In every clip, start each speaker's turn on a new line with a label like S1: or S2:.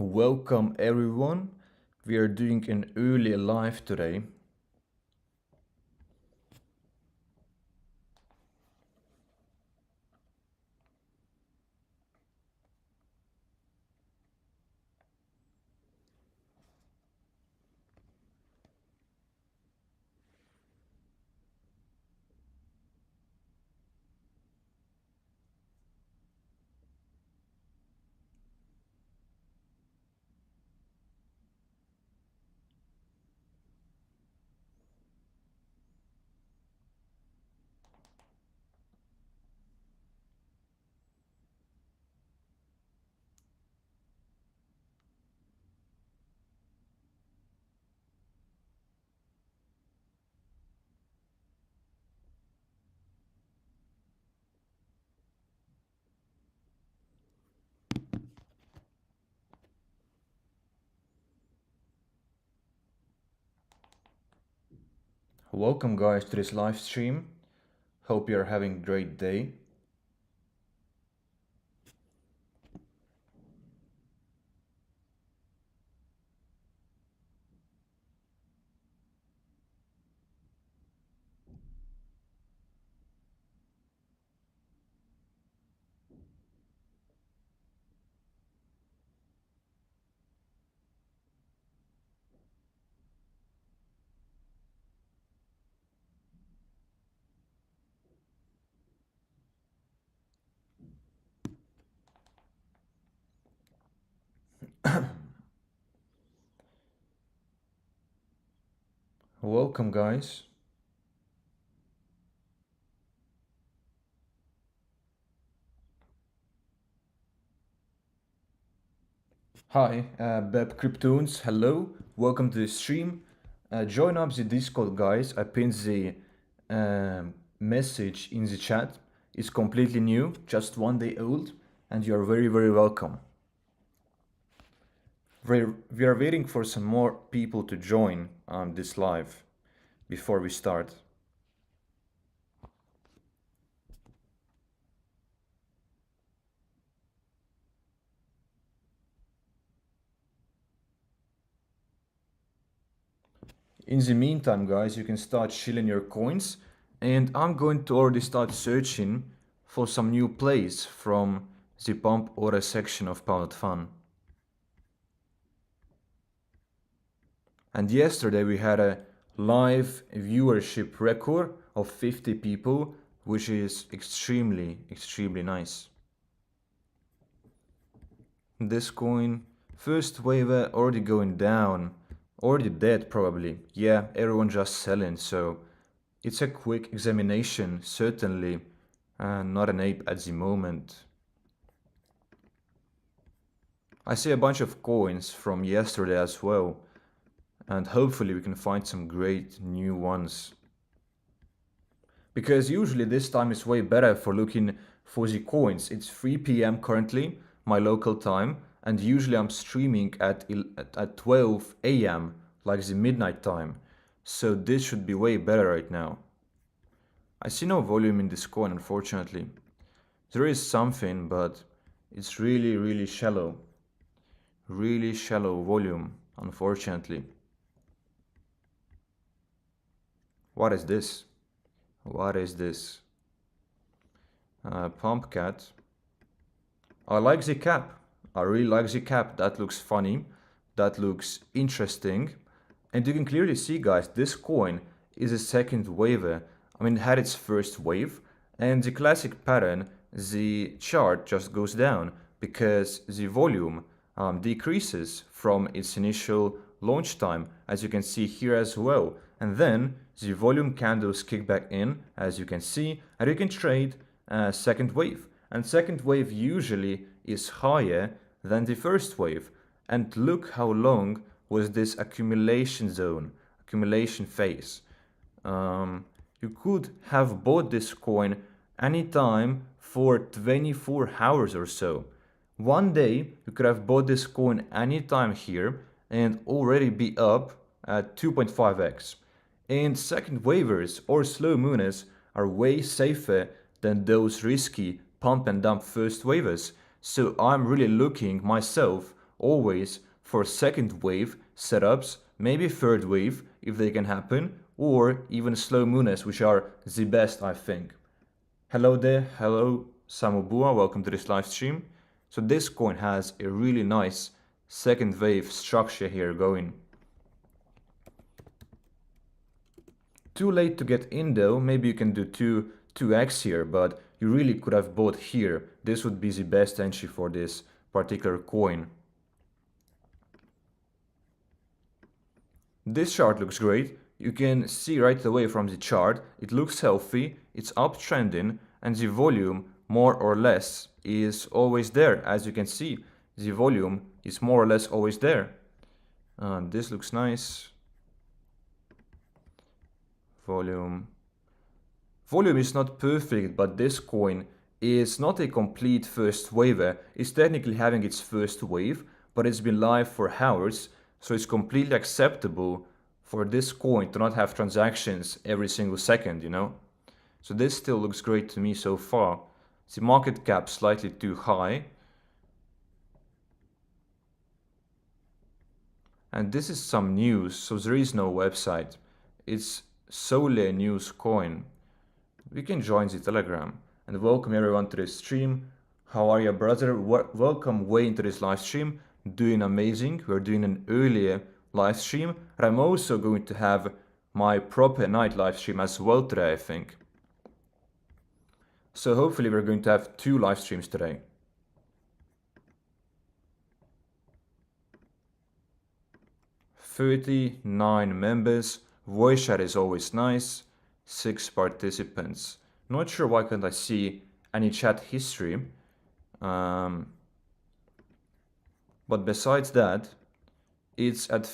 S1: Welcome everyone. We are doing an early live today. Welcome guys to this live stream. Hope you're having a great day. Welcome guys. Hi, Beb Cryptoons, hello. Welcome to the stream. Join up the Discord guys. I pinned the message in the chat. It's completely new, just 1 day old, and you're very welcome. We are waiting for some more people to join this live before we start. In the meantime, guys, you can start shilling your coins, and I'm going to already start searching for some new plays from the Pump Order section of PUMP.FUN. And yesterday we had a live viewership record of 50 people, which is extremely nice. This coin, first wave already going down, already dead probably. Yeah, everyone just selling, so it's a quick examination, certainly not an ape at the moment. I see a bunch of coins from yesterday as well, and hopefully we can find some great new ones. Because usually this time is way better for looking for the coins. It's 3 p.m. currently, my local time, and usually I'm streaming at 12 a.m., like the midnight time. So this should be way better right now. I see no volume in this coin, unfortunately. There is something, but it's really shallow. Really shallow volume, unfortunately. What is this? What is this? Pump cat. I like the cap. I really like the cap. That looks funny. That looks interesting. And you can clearly see, guys, this coin is a second waver. I mean, it had its first wave, and the classic pattern, the chart just goes down because the volume decreases from its initial launch time, as you can see here as well. And then the volume candles kick back in, as you can see, and you can trade second wave. And second wave usually is higher than the first wave. And look how long was this accumulation zone, accumulation phase. You could have bought this coin anytime for 24 hours or so. 1 day you could have bought this coin anytime here and already be up at 2.5x. And second waivers or slow mooners are way safer than those risky pump and dump first waivers. So I'm really looking myself always for second wave setups, maybe third wave if they can happen, or even slow mooners, which are the best, I think. Hello there, hello Samubua, welcome to this live stream. So this coin has a really nice second wave structure here going. Too late to get in though, maybe you can do 2x here, but you really could have bought here. This would be the best entry for this particular coin. This chart looks great. You can see right away from the chart, it looks healthy, it's uptrending, and the volume more or less is always there. As you can see, the volume is more or less always there. This looks nice. Volume is not perfect, but this coin is not a complete first waver. It's technically having its first wave, but it's been live for hours, so it's completely acceptable for this coin to not have transactions every single second, you know? So this still looks great to me so far. The market cap slightly too high. And this is some news, so there is no website. It's solely a news coin. We can join the Telegram. And welcome everyone to this stream. How are you, brother? Welcome way into this live stream. Doing amazing. We're doing an earlier live stream. And I'm also going to have my proper night live stream as well today, I think. So hopefully we're going to have 2 live streams today. "39 members. Voice chat is always nice. 6 participants. Not sure why can't I see any chat history. But besides that, it's at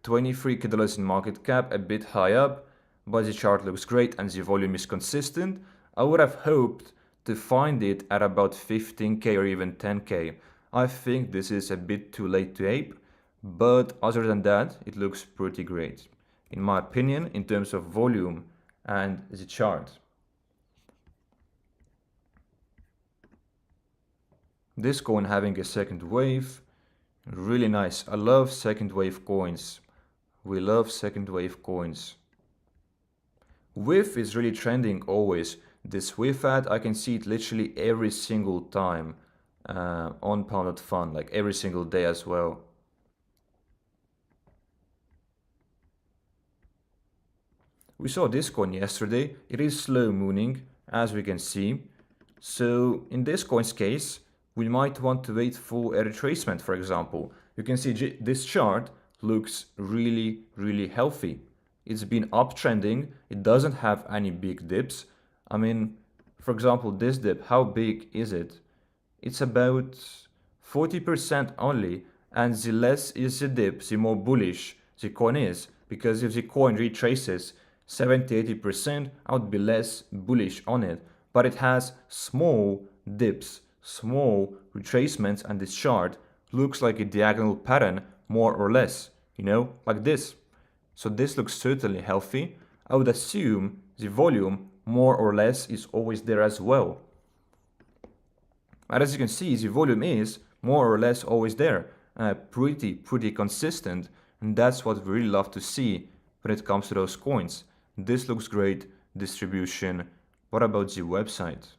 S1: $23 in market cap, a bit high up, but the chart looks great and the volume is consistent. I would have hoped to find it at about 15k or even 10k. I think this is a bit too late to ape, but other than that, it looks pretty great, in my opinion, in terms of volume and the chart. This coin having a second wave, really nice. I love second wave coins. We love second wave coins. WIF is really trending always. This WIF ad, I can see it literally every single time on PUMP.FUN, like every single day as well. We saw this coin yesterday. It is slow mooning, as we can see. So in this coin's case, we might want to wait for a retracement, for example. You can see this chart looks really, really healthy. It's been uptrending. It doesn't have any big dips. I mean, for example, this dip, how big is it? It's about 40% only, and the less is the dip, the more bullish the coin is, because if the coin retraces 70-80%, I would be less bullish on it. But it has small dips, small retracements, and this chart looks like a diagonal pattern, more or less, you know, like this. So this looks certainly healthy. I would assume the volume, more or less, is always there as well. And as you can see, the volume is more or less always there, pretty consistent, and that's what we really love to see when it comes to those coins. This looks great, distribution. What about the website?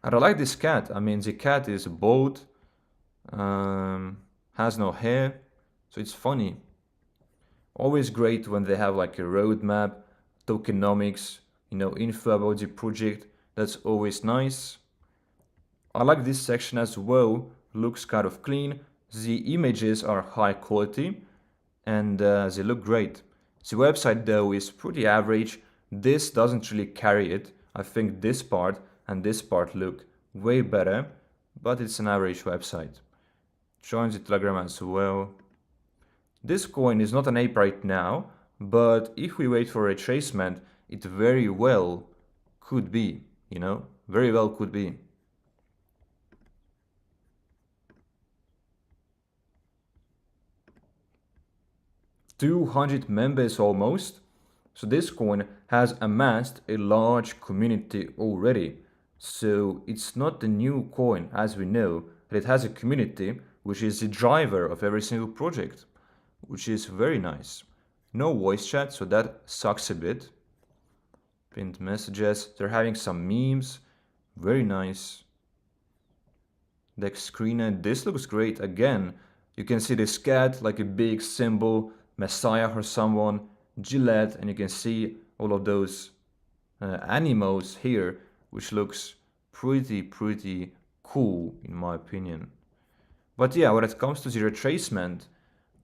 S1: And I like this cat. I mean, the cat is bald, has no hair, so it's funny. Always great when they have like a roadmap, tokenomics, you know, info about the project. That's always nice. I like this section as well. Looks kind of clean. The images are high quality and they look great. The website though is pretty average. This doesn't really carry it. I think this part and this part look way better, but it's an average website. Join the Telegram as well. This coin is not an ape right now, but if we wait for a retracement, it very well could be, you know, very well could be. $200 members almost. So this coin has amassed a large community already. So it's not a new coin, as we know, but it has a community, which is the driver of every single project, which is very nice. No voice chat, so that sucks a bit. Pinned messages, they're having some memes, very nice. Deck screener, this looks great. Again, you can see this cat like a big symbol, Messiah or someone, Gillette, and you can see all of those animals here, which looks pretty cool in my opinion. But yeah, when it comes to the retracement,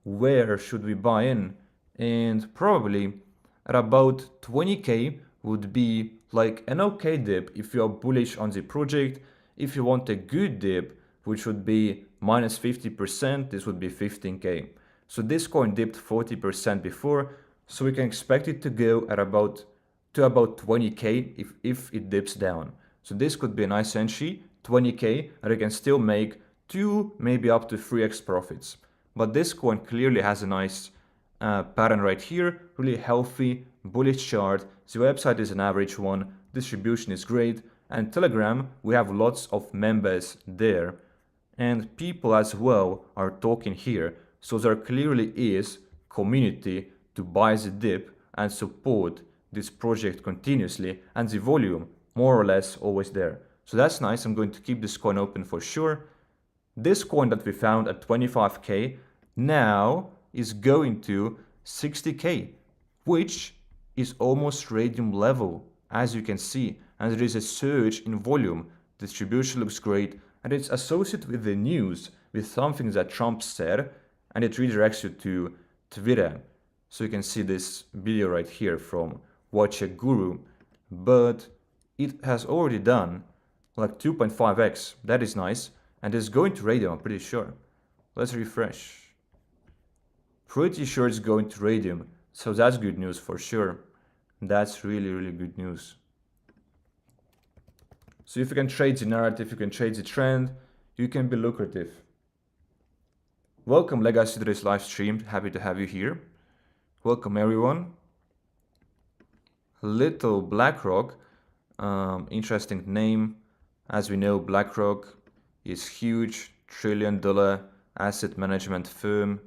S1: where should we buy in? And probably at about 20k would be like an okay dip if you are bullish on the project. If you want a good dip, which would be minus 50%, this would be 15k. So this coin dipped 40% before, so we can expect it to go at about 20k if it dips down. So this could be a nice entry, 20k, and you can still make 2, maybe up to 3x profits. But this coin clearly has a nice pattern right here, really healthy, bullish chart. The website is an average one, distribution is great, and Telegram, we have lots of members there. And people as well are talking here, so there clearly is community to buy the dip and support this project continuously, and the volume more or less always there. So that's nice. I'm going to keep this coin open for sure. This coin that we found at 25k now is going to 60k, which is almost radium level, as you can see, and there is a surge in volume. Distribution looks great, and it's associated with the news, with something that Trump said, and it redirects you to Twitter. So you can see this video right here from Watch a Guru, but it has already done like 2.5x. That is nice, and it's going to radium, I'm pretty sure. Let's refresh. Pretty sure it's going to radium, so that's good news for sure. That's really good news. So if you can trade the narrative, you can trade the trend, you can be lucrative. Welcome Legacy to this live stream, happy to have you here. Welcome everyone. Little BlackRock, interesting name. As we know, BlackRock is huge, $1 trillion asset management firm.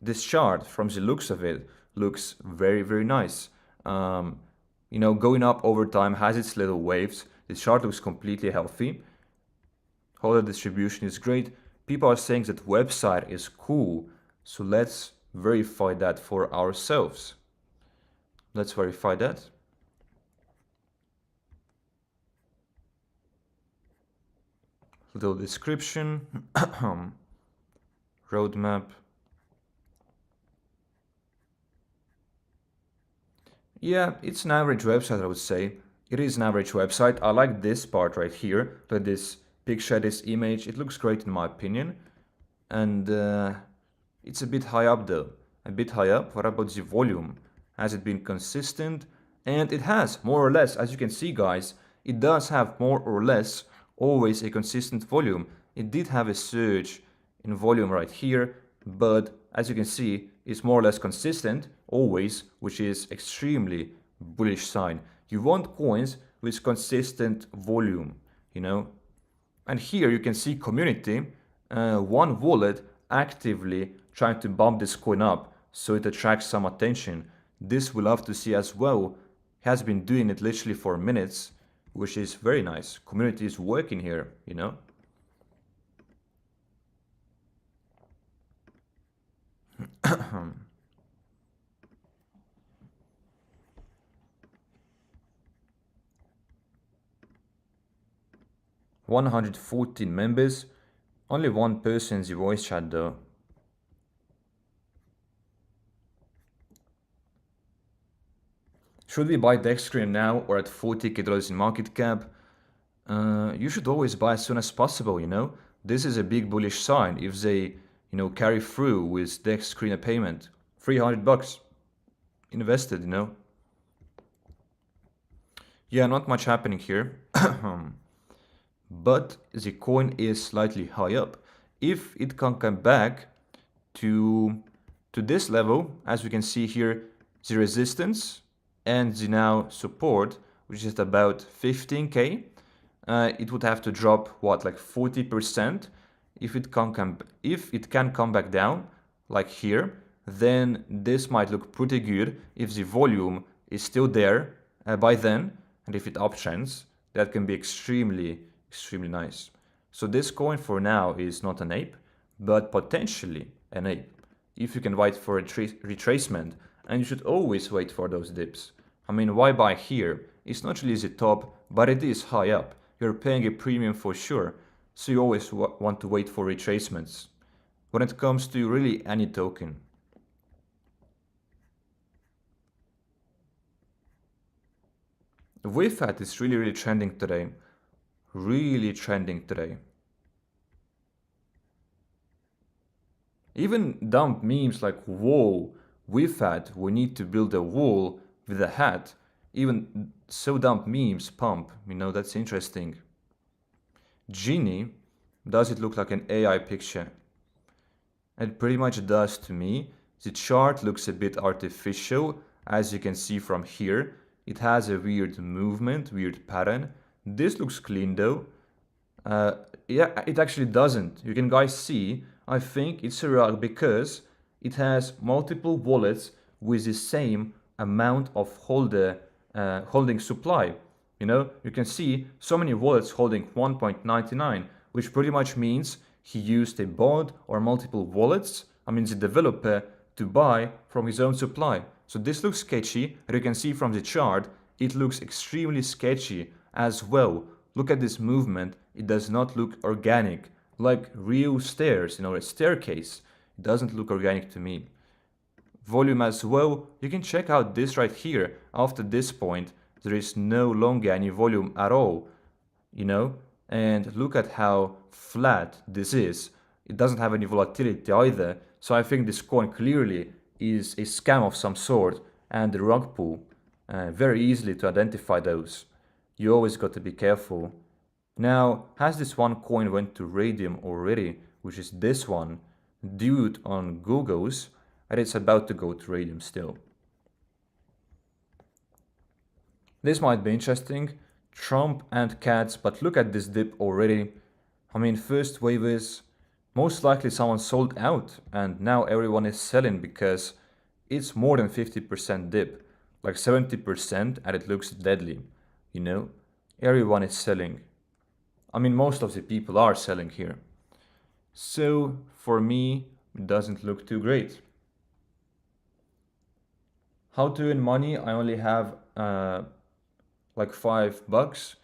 S1: This chart, from the looks of it, looks very nice. You know, going up over time has its little waves. This chart looks completely healthy. Holder distribution is great. People are saying that website is cool, so let's verify that for ourselves. Let's verify that. Little description, roadmap. Yeah, it's an average website, I would say. It is an average website. I like this part right here, like this picture, this image. It looks great in my opinion. And it's a bit high up though. A bit high up. What about the volume? Has it been consistent? And it has, more or less, as you can see guys, it does have more or less always a consistent volume. It did have a surge in volume right here, but as you can see, it's more or less consistent always, which is extremely bullish sign. You want coins with consistent volume, you know. And here you can see community, one wallet actively trying to bump this coin up so it attracts some attention. This we love to see as well. Has been doing it literally for minutes, which is very nice. Community is working here, you know. $114 members, only one person in the voice chat though. Should we buy Dexcreen now or at $40k in market cap? You should always buy as soon as possible, you know. This is a big bullish sign if they, you know, carry through with Dexcreen payment. $300 invested, you know. Yeah, not much happening here. But the coin is slightly high up. If it can come back to this level, as we can see here, the resistance and the now support, which is about 15k, it would have to drop what, like 40%. If it can come back down like here, then this might look pretty good if the volume is still there by then, and if it uptrends, that can be extremely nice. So this coin for now is not an ape, but potentially an ape if you can wait for a retracement, and you should always wait for those dips. I mean, why buy here? It's not really the top, but it is high up. You're paying a premium for sure, so you always want to wait for retracements when it comes to really any token. WeFat is really trending today. Really trending today. Even dumb memes like, whoa, WeFat, we need to build a wall with a hat. Even so dumb memes pump, you know, that's interesting. Genie, does it look like an AI picture? It pretty much does to me. The chart looks a bit artificial, as you can see from here. It has a weird movement, weird pattern. This looks clean though. Yeah, it actually doesn't. You can guys see, I think it's a rug because it has multiple wallets with the same amount of holding supply. You know, you can see so many wallets holding 1.99, which pretty much means he used a bot or multiple wallets, I mean the developer, to buy from his own supply. So this looks sketchy, and you can see from the chart, it looks extremely sketchy as well. Look at this movement, it does not look organic, like real stairs, you know, a staircase. It doesn't look organic to me. Volume as well, you can check out this right here. After this point, there is no longer any volume at all, you know? And look at how flat this is. It doesn't have any volatility either. So I think this coin clearly is a scam of some sort, and the rug pull. Very easily to identify those. You always got to be careful. Now, has this one coin went to Radium already, which is this one, Dude on Google's, and it's about to go to Radium still. This might be interesting. Trump and cats, but look at this dip already. I mean, first wave is most likely someone sold out, and now everyone is selling because it's more than 50% dip, like 70%, and it looks deadly, you know? Everyone is selling. I mean, most of the people are selling here. So, for me, it doesn't look too great. How to earn money? I only have like $5.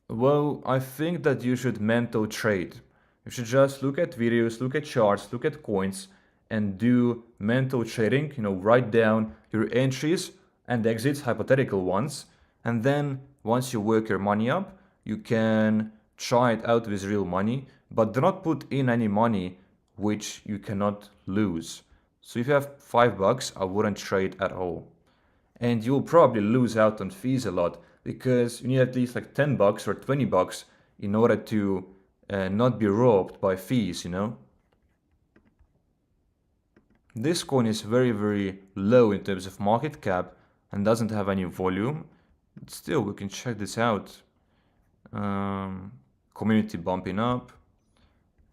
S1: Well, I think that you should mental trade. You should just look at videos, look at charts, look at coins, and do mental trading. You know, write down your entries and exits, hypothetical ones, and then once you work your money up, you can try it out with real money, but do not put in any money which you cannot lose. So if you have $5, I wouldn't trade at all. And you'll probably lose out on fees a lot because you need at least like $10 or $20 in order to not be robbed by fees, you know? This coin is very low in terms of market cap and doesn't have any volume. But still, we can check this out. Community bumping up.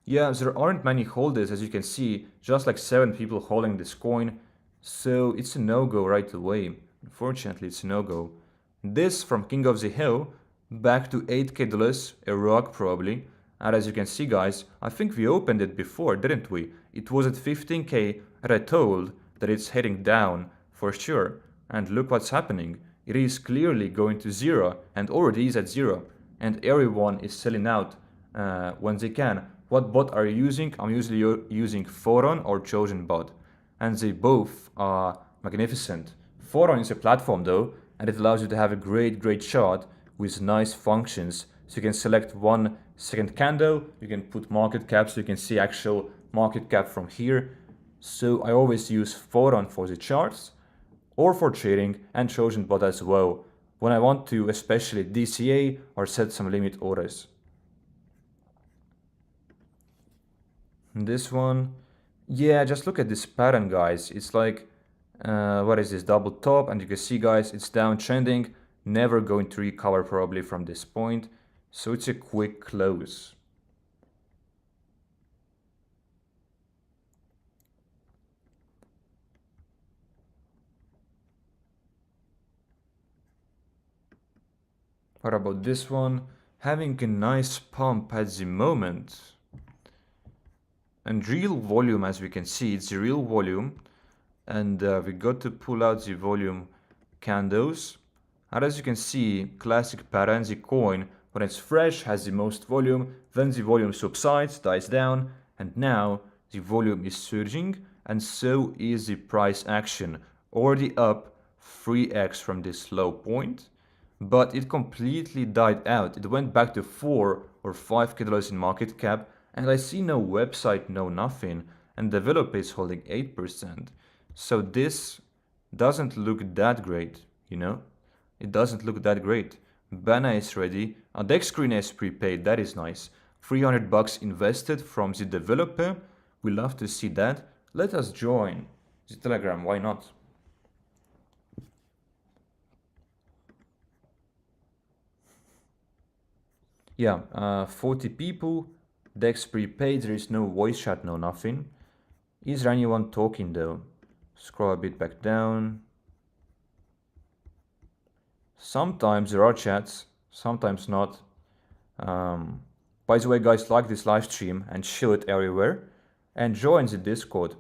S1: Yeah, there aren't many holders, as you can see, just like 7 people holding this coin. So it's a no-go right away. Unfortunately, it's a no-go. This from King of the Hill, back to $8k, a rug probably. And as you can see, guys, I think we opened it before, didn't we? It was at 15k, and I told that it's heading down for sure. And look what's happening. It is clearly going to zero, and already is at zero. And everyone is selling out when they can. What bot are you using? I'm usually using PHORON or Chosen bot. And they both are magnificent. PHORON is a platform though, and it allows you to have a great chart with nice functions. So you can select 1 second candle, you can put market cap so you can see actual market cap from here. So I always use PHORON for the charts or for trading, and Chosen bot as well when I want to especially DCA or set some limit orders. This one, yeah, just look at this pattern, guys. It's like what is this, double top, and you can see, guys, it's downtrending. never going to recover probably from this point, so it's a quick close. What about this one? Having a nice pump at the moment. And real volume, as we can see, it's the real volume. And we got to pull out the volume candles. And as you can see, classic pattern, the coin, when it's fresh, has the most volume, then the volume subsides, dies down, and now the volume is surging, and so is the price action. Already up 3x from this low point, but it completely died out. It went back to 4 or 5k dollars in market cap, and I see no website, no nothing, and developer is holding 8%. So this doesn't look that great, you know? It doesn't look that great. Bana is ready. Dex screen is prepaid, that is nice. 300 bucks invested from the developer. We love to see that. Let us join the Telegram, why not? Yeah, 40 people. Dex prepaid, there is no voice chat, no nothing. Is there anyone talking though? Scroll a bit back down. Sometimes there are chats, sometimes not. By the way, guys, like this live stream and share it everywhere. And join the Discord.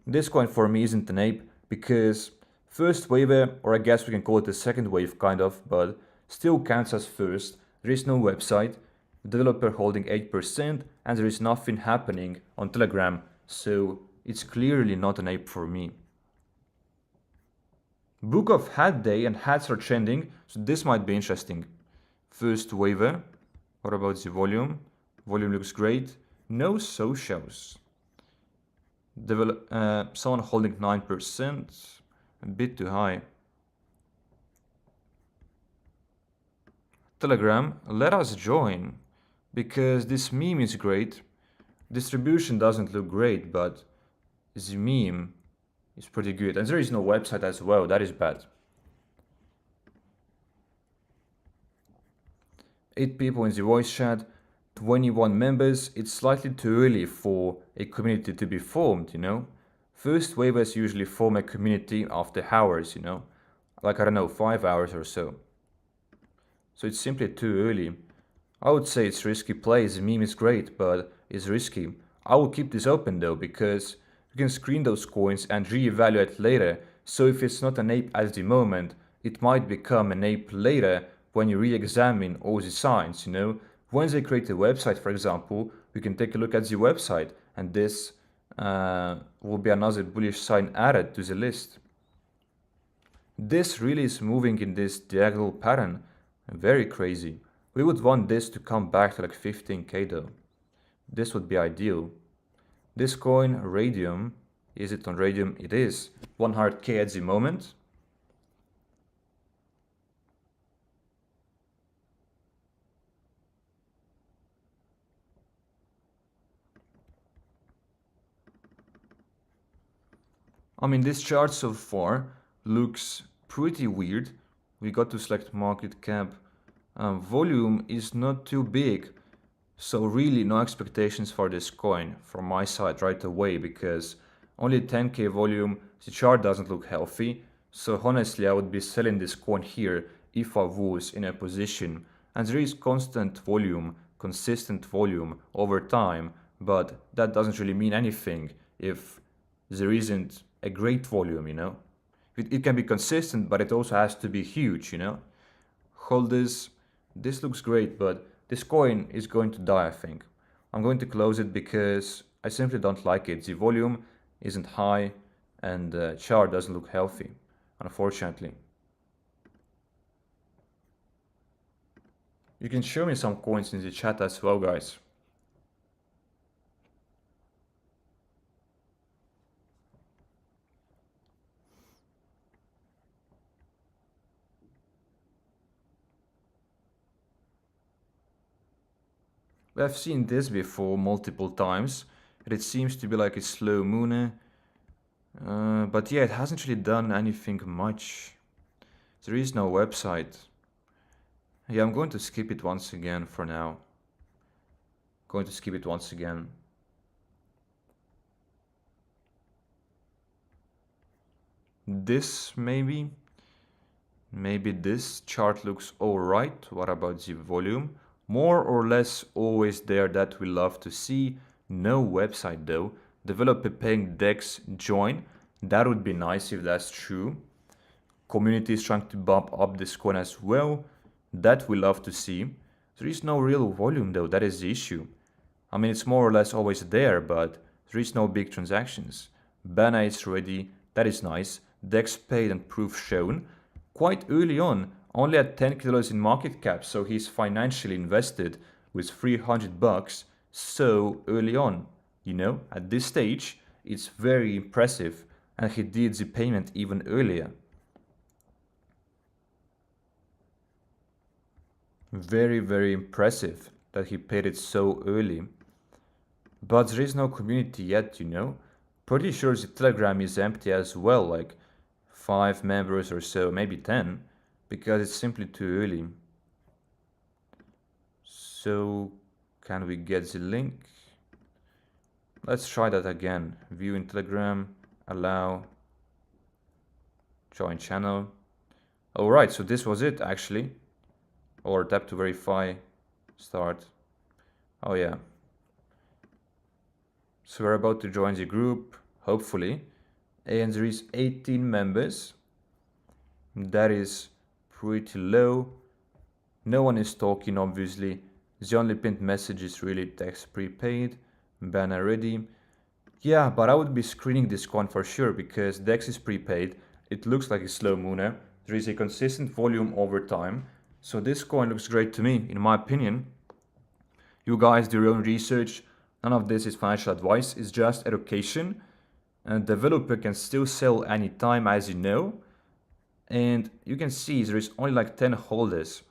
S1: This coin for me isn't an ape because first wave, or I guess we can call it the second wave kind of, but still counts as first. There is no website, developer holding 8%, and there is nothing happening on Telegram, so it's clearly not an ape for me. Book of Hat Day and hats are trending, so this might be interesting. First waiver. What about the volume? Volume looks great. No socials. Someone holding 9%. A bit too high. Telegram, let us join. Because this meme is great. Distribution doesn't look great, but the meme is pretty good. And there is no website as well, that is bad. 8 people in the voice chat, 21 members. It's slightly too early for a community to be formed, you know? First waivers usually form a community after hours, you know? Like, I don't know, 5 hours or so. So it's simply too early. I would say it's risky play. The meme is great, but it's risky. I will keep this open though, because you can screen those coins and reevaluate later. So if it's not an ape at the moment, it might become an ape later when you re-examine all the signs, you know. Once they create a website, for example, we can take a look at the website, and this will be another bullish sign added to the list. This really is moving in this diagonal pattern. Very crazy. We would want this to come back to like 15k though. This would be ideal. This coin, Radium, is it on Radium? It is. 100k at the moment. I mean, this chart so far looks pretty weird. We got to select market cap. Volume is not too big. So really no expectations for this coin from my side right away, because only 10k volume, the chart doesn't look healthy. So honestly, I would be selling this coin here if I was in a position. And there is constant volume, consistent volume over time, but that doesn't really mean anything if there isn't a great volume, you know. It can be consistent, but it also has to be huge, you know. Holders, this looks great, but this coin is going to die, I think. I'm going to close it because I simply don't like it. The volume isn't high and the chart doesn't look healthy, unfortunately. You can show me some coins in the chat as well, guys. We have seen this before multiple times, and it seems to be like a slow moon. But yeah, it hasn't really done anything much. There is no website. Yeah, I'm going to skip it once again for now. Going to skip it once again. This maybe this chart looks alright. What about the volume? More or less always there, that we love to see. No website though. Developer paying DEX join. That would be nice if that's true. Community is trying to bump up this coin as well. That we love to see. There is no real volume though, that is the issue. I mean, it's more or less always there, but there is no big transactions. Bana is ready, that is nice. DEX paid and proof shown. Quite early on, only at 10 kilos in market cap, so he's financially invested with 300 bucks so early on. You know, at this stage, it's very impressive, and he did the payment even earlier. Very, very impressive that he paid it so early. But there is no community yet, you know. Pretty sure the Telegram is empty as well, like 5 members or so, maybe 10, because it's simply too early. So, can we get the link? Let's try that again. View in Telegram, allow, join channel. Alright, so this was it actually. Or tap to verify, start. Oh yeah. So we're about to join the group, hopefully. And there is 18 members. That is pretty low. No one is talking, obviously. The only pinned message is really text prepaid. Banner ready. Yeah, but I would be screening this coin for sure because DEX is prepaid. It looks like a slow mooner. There is a consistent volume over time. So this coin looks great to me, in my opinion. You guys do your own research. None of this is financial advice. It's just education. And developer can still sell anytime, as you know. And you can see there is only like 10 holders.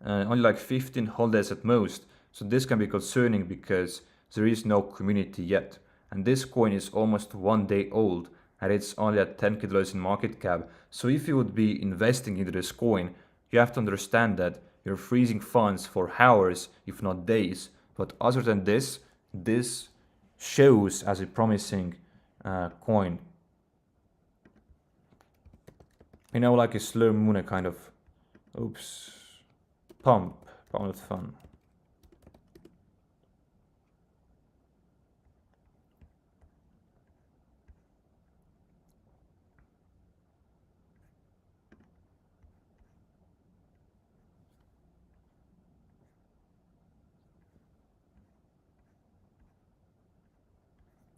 S1: Only like 15 holders at most. So this can be concerning because there is no community yet. And this coin is almost 1 day old. And it's only at 10 dollars in market cap. So if you would be investing into this coin, you have to understand that you're freezing funds for hours, if not days. But other than this, this shows as a promising coin. You know, like a slow mooner kind of. Oops. PUMP.FUN.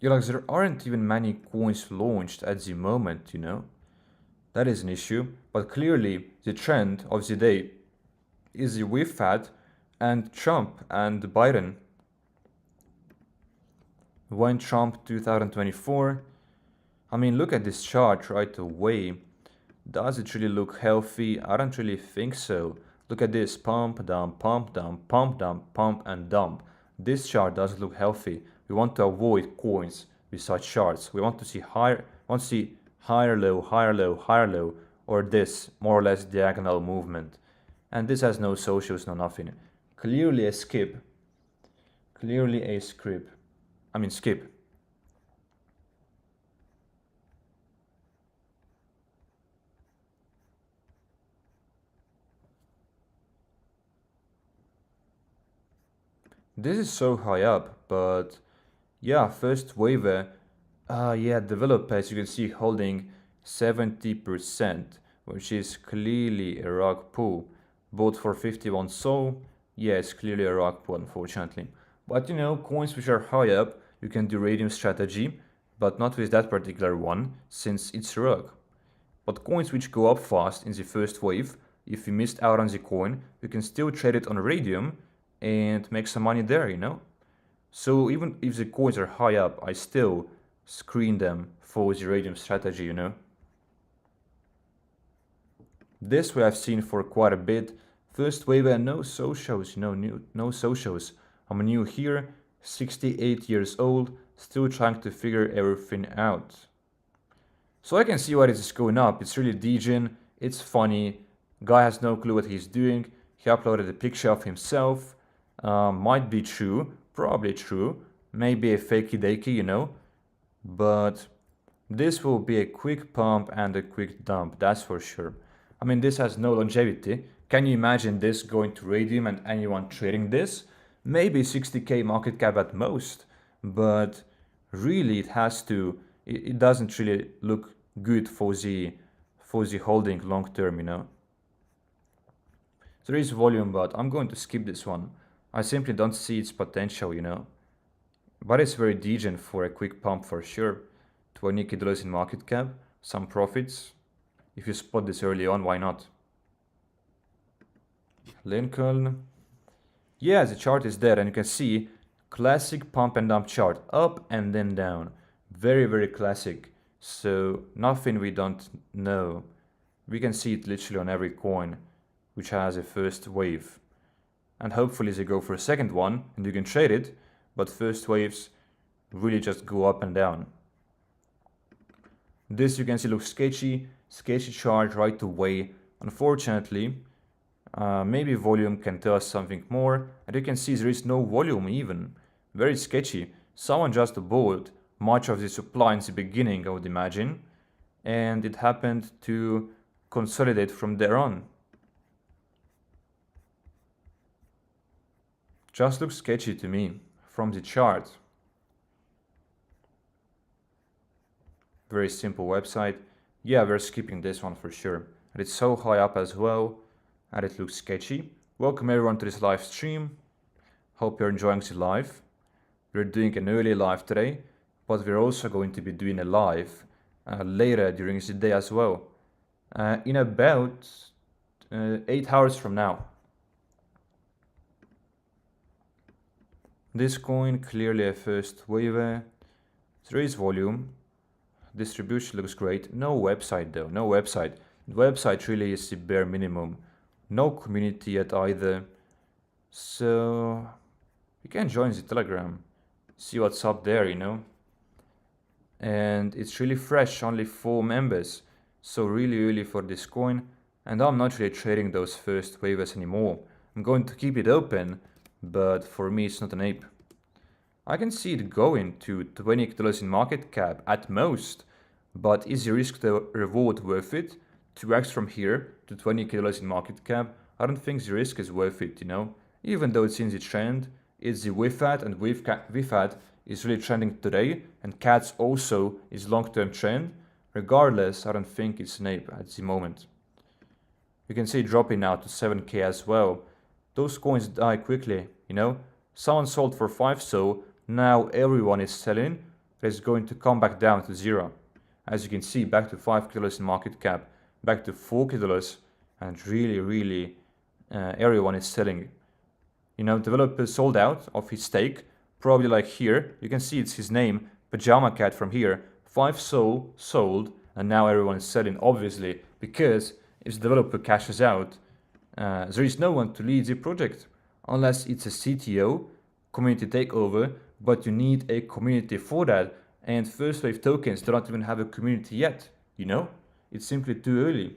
S1: Yeah, like there aren't even many coins launched at the moment, you know. That is an issue, but clearly the trend of the day is the WIFAD and Trump and Biden. When Trump 2024, I mean, look at this chart right away. Does it really look healthy? I don't really think so. Look at this, pump, dump, pump, dump, pump, dump, pump, and dump. This chart doesn't look healthy. We want to avoid coins with such charts. We want to see higher low, higher low, higher low, or this more or less diagonal movement. And this has no socials, no nothing. Clearly a skip. Clearly a skip. I mean skip. This is so high up, but yeah, first waiver. Yeah, developer, as you can see, holding 70%, which is clearly a rug pull. Bought for 51 SOL. Yeah, it's clearly a rug pull, unfortunately. But you know, coins which are high up, you can do radium strategy, but not with that particular one, since it's a rug. But coins which go up fast in the first wave, if you missed out on the coin, you can still trade it on radium and make some money there, you know? So even if the coins are high up, I still screen them for the radium strategy, you know? This we have seen for quite a bit. First wave and no socials, you know, no socials. I'm new here, 68 years old, still trying to figure everything out. So I can see why this is going up. It's really degen, it's funny, guy has no clue what he's doing. He uploaded a picture of himself. Might be true, probably true, maybe a fakey dakey, you know, but this will be a quick pump and a quick dump, that's for sure. I mean, this has no longevity. Can you imagine this going to Radium and anyone trading this? Maybe 60k market cap at most, but really it doesn't really look good for the holding long term, you know. There is volume, but I'm going to skip this one. I simply don't see its potential, you know. But it's very decent for a quick pump for sure. $20k in market cap, some profits. If you spot this early on, why not? Lincoln. Yeah, the chart is there and you can see classic pump and dump chart, up and then down. Very, very classic. So nothing we don't know. We can see it literally on every coin which has a first wave. And hopefully they go for a second one and you can trade it, but first waves really just go up and down. This you can see looks sketchy chart right away. Unfortunately, maybe volume can tell us something more, and you can see there is no volume even. Very sketchy. Someone just bought much of the supply in the beginning, I would imagine, and it happened to consolidate from there on. Just looks sketchy to me from the chart. Very simple website. Yeah, we're skipping this one for sure. And it's so high up as well, and it looks sketchy. Welcome everyone to this live stream. Hope you're enjoying the live. We're doing an early live today, but we're also going to be doing a live later during the day as well. In about 8 hours from now. This coin clearly a first waiver. There is volume. Distribution looks great. No website though, no website. The website really is the bare minimum. No community yet either. So you can join the Telegram. See what's up there, you know. And it's really fresh, only 4 members. So really for this coin. And I'm not really trading those first waivers anymore. I'm going to keep it open, but for me it's not an ape. I can see it going to $20 in market cap at most, but is the risk to reward worth it? 2x from here to $20k in market cap, I don't think the risk is worth it, you know. Even though it's in the trend, it's the WIFAT, and WIFAT is really trending today, and CATS also is long-term trend. Regardless, I don't think it's an ape at the moment. You can see it dropping now to 7k as well. Those coins die quickly, you know. Someone sold for 5, so now everyone is selling. It's going to come back down to 0. As you can see, back to $5 in market cap, back to $4, and really everyone is selling. You know, developer sold out of his stake, probably like here. You can see it's his name, Pajama Cat from here. 5 sold, and now everyone is selling, obviously, because if the developer cashes out, there is no one to lead the project, unless it's a CTO, community takeover, but you need a community for that, and first wave tokens do not even have a community yet, you know? It's simply too early.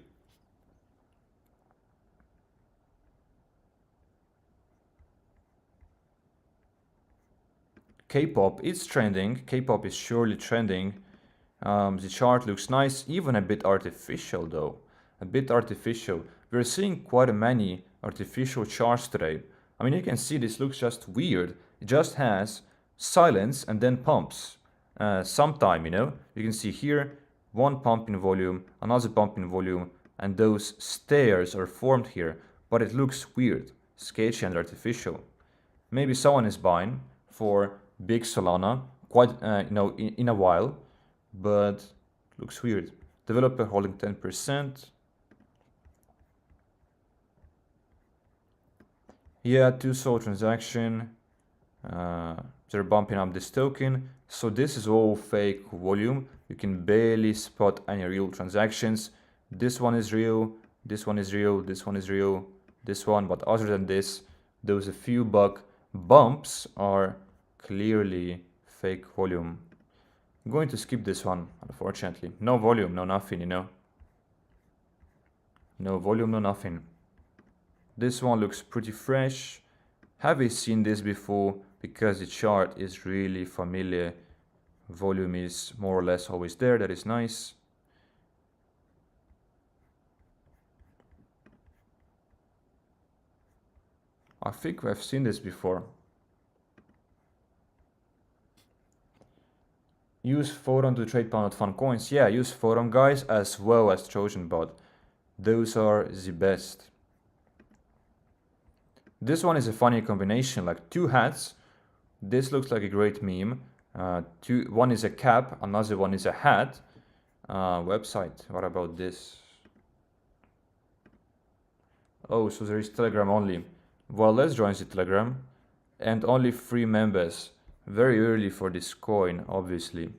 S1: K-pop is trending, K-pop is surely trending. The chart looks nice, even a bit artificial though, a bit artificial. We're seeing quite many artificial charts today. I mean, you can see this looks just weird. It just has silence and then pumps. Sometime, you know, you can see here one pump in volume, another pump in volume, and those stairs are formed here, but it looks weird, sketchy and artificial. Maybe someone is buying for big Solana quite you know, in a while, but looks weird. Developer holding 10%. Yeah, 2 sold transaction. They're bumping up this token. So this is all fake volume. You can barely spot any real transactions. This one is real, this one is real, this one is real, this one, but other than this, those a few bumps are clearly fake volume. I'm going to skip this one, unfortunately. No volume, no nothing, you know. No volume, no nothing. This one looks pretty fresh. Have we seen this before? Because the chart is really familiar. Volume is more or less always there. That is nice. I think we've seen this before. Use Forum to trade PUMP.FUN coins. Yeah, use Forum, guys, as well as TrojanBot. Those are the best. This one is a funny combination, like two hats. This looks like a great meme. One is a cap, another one is a hat. Website, what about this? Oh, so there is Telegram only. Well, let's join the Telegram. And only 3 members. Very early for this coin, obviously.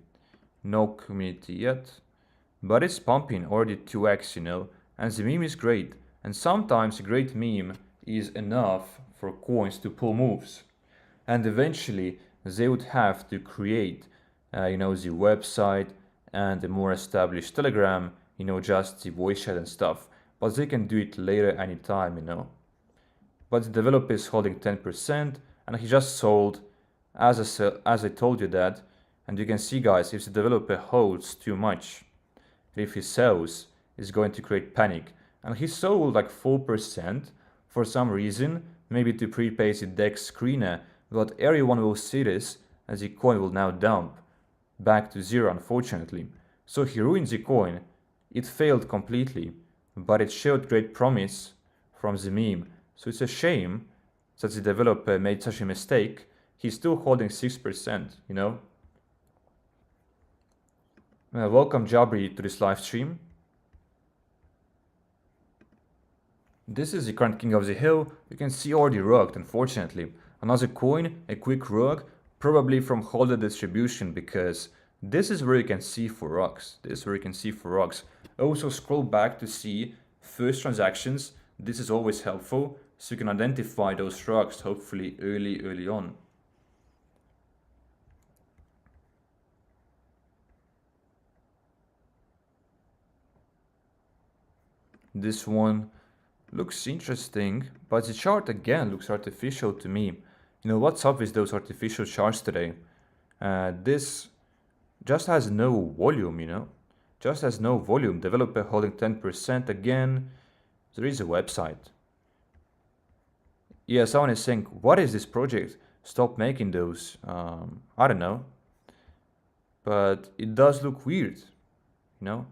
S1: No community yet. But it's pumping already 2x, you know. And the meme is great. And sometimes a great meme is enough for coins to pull moves. And eventually they would have to create, you know, the website and a more established Telegram, you know, just the voice chat and stuff. But they can do it later anytime, you know. But the developer is holding 10% and he just sold as I told you that. And you can see, guys, if the developer holds too much, if he sells, it's going to create panic. And he sold like 4% for some reason, maybe to prepay the DEX screener, but everyone will see this as the coin will now dump back to zero, unfortunately. So he ruined the coin. It failed completely, but it showed great promise from the meme. So it's a shame that the developer made such a mistake. He's still holding 6%, you know. Welcome Jabri to this live stream. This is the current king of the hill. You can see already rugged, unfortunately. Another coin, a quick rug, probably from holder distribution, because this is where you can see for rugs. This is where you can see for rugs. Also scroll back to see first transactions. This is always helpful, so you can identify those rugs hopefully early on. This one looks interesting, but the chart again looks artificial to me. You know, what's up with those artificial charts today? This just has no volume, you know? Just has no volume. Developer holding 10% again. There is a website. Yeah, someone is saying, what is this project? Stop making those. I don't know. But it does look weird, you know?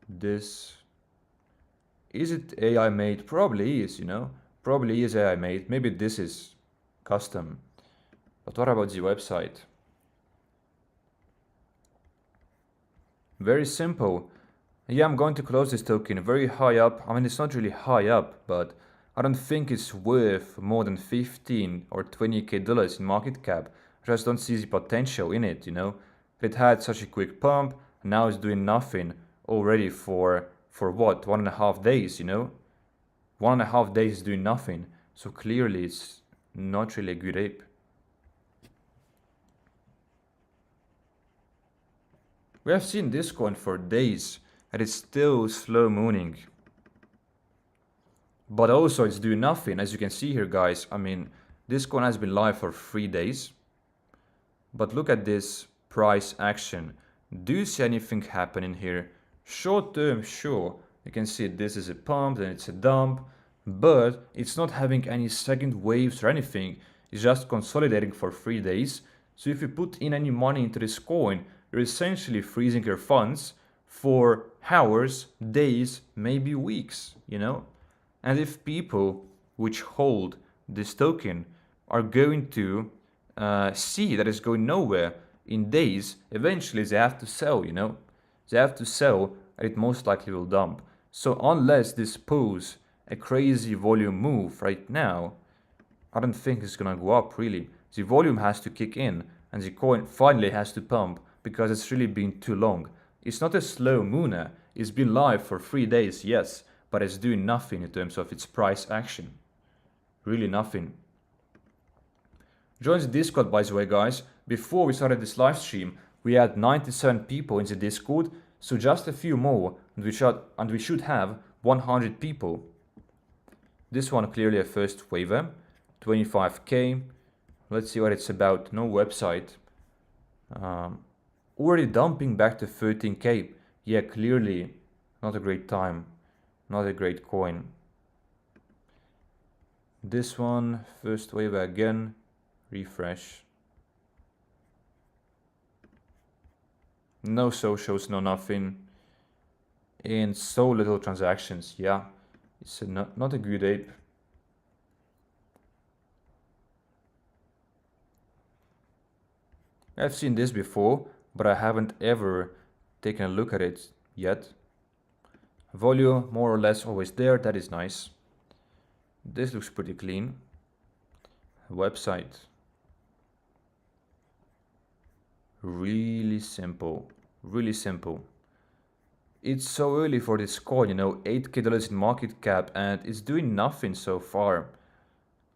S1: This... Is it AI made? Probably is, you know? Probably is AI made. Maybe this is custom. But what about the website? Very simple. Yeah, I'm going to close this token very high up. I mean, it's not really high up, but I don't think it's worth more than 15 or 20k dollars in market cap. I just don't see the potential in it, you know? It had such a quick pump, and now it's doing nothing already for what, 1.5 days, you know? 1.5 days doing nothing. So clearly it's not really a good ape. We have seen this coin for days and it's still slow mooning. But also it's doing nothing, as you can see here, guys. I mean, this coin has been live for 3 days. But look at this price action. Do you see anything happening here? Short term, sure, you can see this is a pump, then it's a dump, but it's not having any second waves or anything. It's just consolidating for 3 days. So if you put in any money into this coin, you're essentially freezing your funds for hours, days, maybe weeks, you know? And if people which hold this token are going to see that it's going nowhere in days, eventually they have to sell, you know? They have to sell and it most likely will dump. So unless this pulls a crazy volume move right now, I don't think it's gonna go up really. The volume has to kick in and the coin finally has to pump because it's really been too long. It's not a slow mooner. It's been live for 3 days, yes, but it's doing nothing in terms of its price action. Really nothing. Join the Discord, by the way, guys. Before we started this live stream, we had 97 people in the Discord, so just a few more and we should have 100 people. This one clearly a first waiver, 25k. Let's see what it's about. No website. Already dumping back to 13k. Yeah, clearly not a great time. Not a great coin. This one, first waiver again. Refresh. No socials, no nothing. And so little transactions. Yeah, it's not a good ape. I've seen this before, but I haven't ever taken a look at it yet. Volume more or less always there, that is nice. This looks pretty clean. Website. Really simple, really simple. It's so early for this coin, you know, $8k in market cap, and it's doing nothing so far.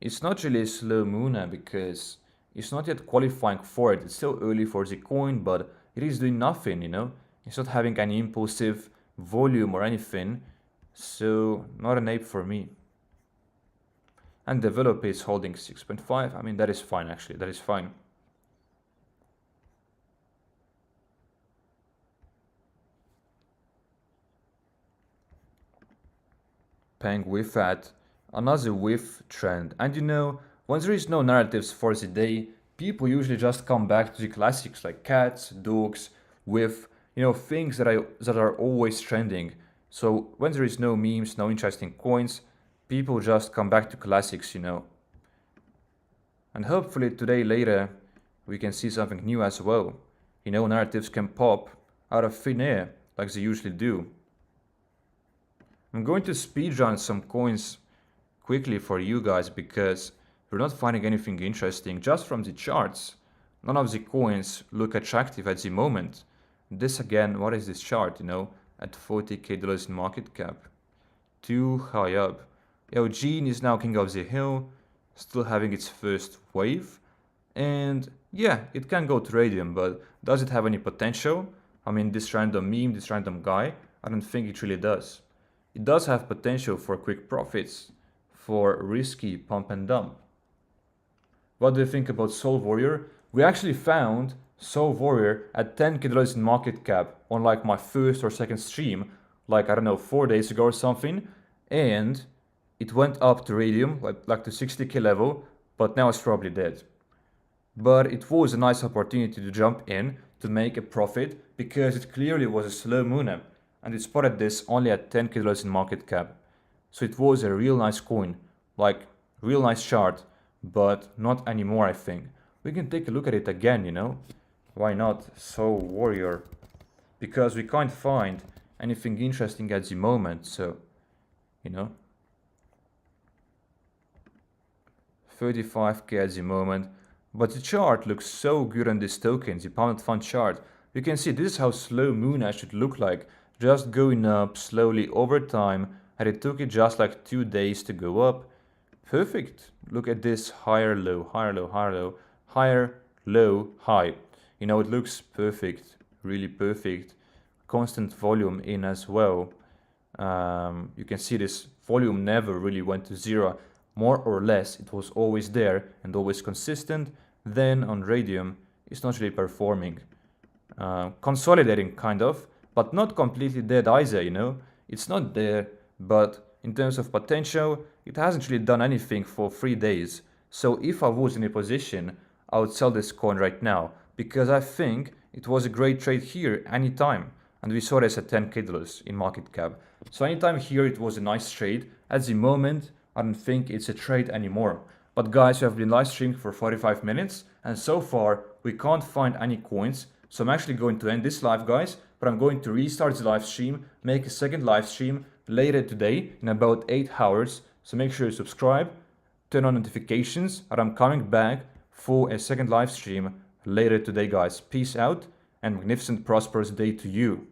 S1: It's not really a slow Muna because it's not yet qualifying for it. It's still early for the coin, but it is doing nothing, you know. It's not having any impulsive volume or anything, so not an ape for me. And developer is holding 6.5. I mean, that is fine actually, that is fine. Paying with that, another whiff trend. And you know, when there is no narratives for the day, people usually just come back to the classics like cats, dogs, with, you know, things that are always trending. So when there is no memes, no interesting coins, people just come back to classics, you know. And hopefully today later we can see something new as well. You know, narratives can pop out of thin air like they usually do. I'm going to speedrun some coins quickly for you guys because we're not finding anything interesting just from the charts. None of the coins look attractive at the moment. This again, what is this chart, you know, at $40k in market cap? Too high up. Eugene is now king of the hill, still having its first wave. And yeah, it can go to radium, but does it have any potential? I mean, this random meme, this random guy, I don't think it really does. It does have potential for quick profits, for risky pump and dump. What do you think about Soul Warrior? We actually found Soul Warrior at $10k in market cap on like my first or second stream, like I don't know, 4 days ago or something, and it went up to radium, like to 60k level, but now it's probably dead. But it was a nice opportunity to jump in to make a profit because it clearly was a slow Muna, and it spotted this only at $10k in market cap. So it was a real nice coin, like real nice chart, but not anymore I think. We can take a look at it again, you know. Why not? Soul Warrior. Because we can't find anything interesting at the moment, so, you know. 35k at the moment. But the chart looks so good on this token, the PUMP.FUN chart. You can see this is how slow Muna should look like. Just going up slowly over time, and it took it just like 2 days to go up. Perfect. Look at this higher, low, higher, low, higher, low, higher, low, high. You know, it looks perfect, really perfect. Constant volume in as well. You can see this volume never really went to zero. More or less, it was always there and always consistent. Then on radium, it's not really performing. Consolidating kind of, but not completely dead either, you know. It's not there, but in terms of potential, it hasn't really done anything for 3 days. So if I was in a position, I would sell this coin right now because I think it was a great trade here anytime. And we saw this at $10k in market cap. So anytime here it was a nice trade. At the moment, I don't think it's a trade anymore. But guys, we have been live streaming for 45 minutes and so far we can't find any coins. So I'm actually going to end this live, guys, but I'm going to restart the live stream, make a second live stream later today in about 8 hours. So make sure you subscribe, turn on notifications, and I'm coming back for a second live stream later today, guys. Peace out and magnificent prosperous day to you.